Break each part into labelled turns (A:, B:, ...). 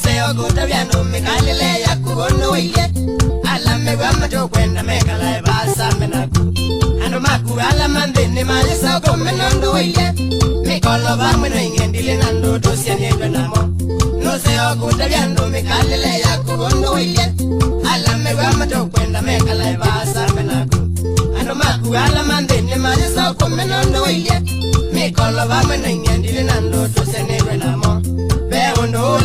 A: Nuseo kuta vyando mikalile ya kugono wile Ala megwama chokwenda mekala basa menaku Ando maku ala mandini malisa komenondo wile Mikolo vamweno ingendili nando tosia nyedwe namo Nuseo kuta vyando mikalile ya kugono wile Ala megwama chokwenda mekala basa menaku Ando maku ala mandini malisa komenondo wile Mikolo vamweno ingendili nando tosia nyedwe namo Beondo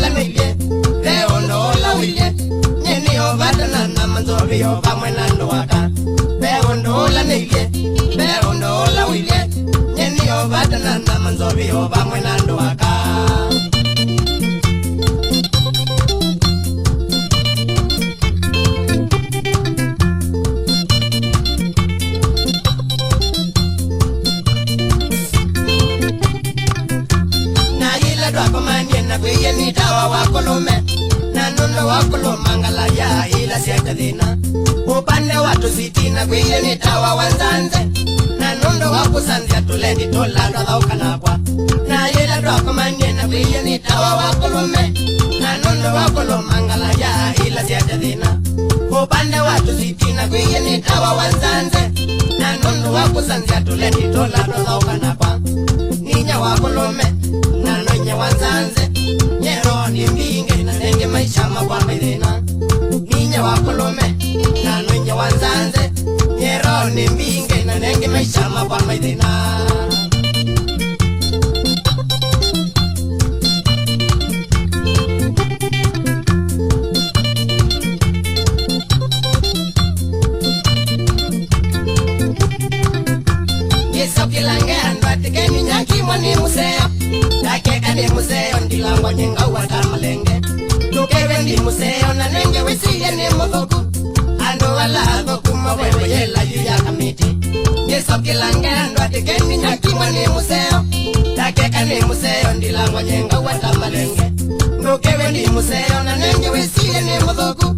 A: la wile Nyeni ovata na namanzovi ova mwenando waka Beondo la wile Nyeni ovata na namanzovi ova mwenando waka Na ila dwako manyena kwiye nitawa wakulume Nanundo wakulo mangala ya ila siya dhina Upande watu sitina kwiye nitawa wanzanze Nanundo wakusanzia tulendi tola dwa ukanakwa Na ila dwako manyena kwiye nitawa wakulume Nanundo wakulo mangala ya ila siya dhina Upande watu sitina kwiye nitawa wanzanze Nanundo wakusanzia tulendi tola dwa ukanakwa Ninya wakulume Nanonya wanzanze Nyero ni mbinge na nenge maisha mabwa medina Ninya wakulume Nanonya wanzanze Nyero ni mbinge na nenge maisha mabwa medina Yeso kilange andwatike ninyaki mwani museo Dakeka ni museo ndilangwa nyenga watamalenge Tukewe ndi museo na nenge wisiye ni muthuku Ando wala thuku mawewe yela yuya kamiti Yeso kilange andwatike ninyaki mwani museo Dakeka ni museo ndilangwa nyenga watamalenge Tukewe ndi museo na nenge wisiye ni muthuku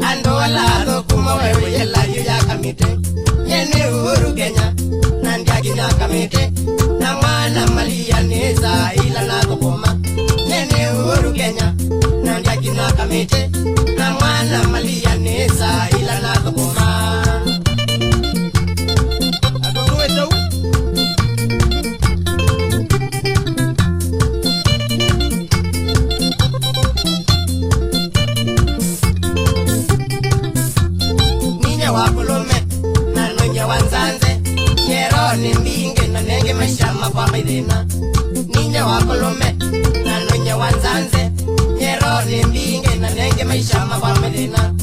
A: Ando wala thuku mawewe yela yuya kamiti Yeni Uhuru Kenya Nandia kinya kamiti Na mwana malia neza ila na thukuma Yeni Uhuru Kenya Nandia kinya kamiti Na mwana malia neza ila na thukuma Adogo etau Ninya wakulume Nanonya wanzanze Nyero ni mbinge na nenge maisha mabwa medina Ninya wakulume Nanonya wanzanze Nyero ni mbinge na nenge maisha mabwa medina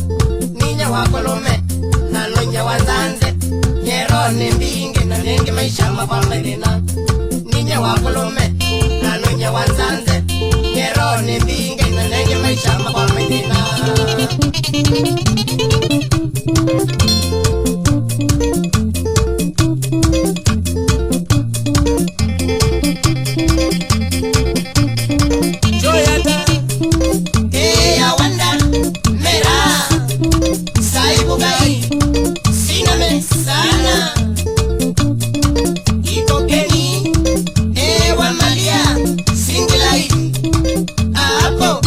A: Ninya wakulume Nanonya wanzanze Nyero ni mbinge na nenge maisha mabwa medina Ninya wakulume Nanonya wanzanze Nyero ni mbinge na nenge maisha mabwa medina Apo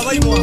B: waimwa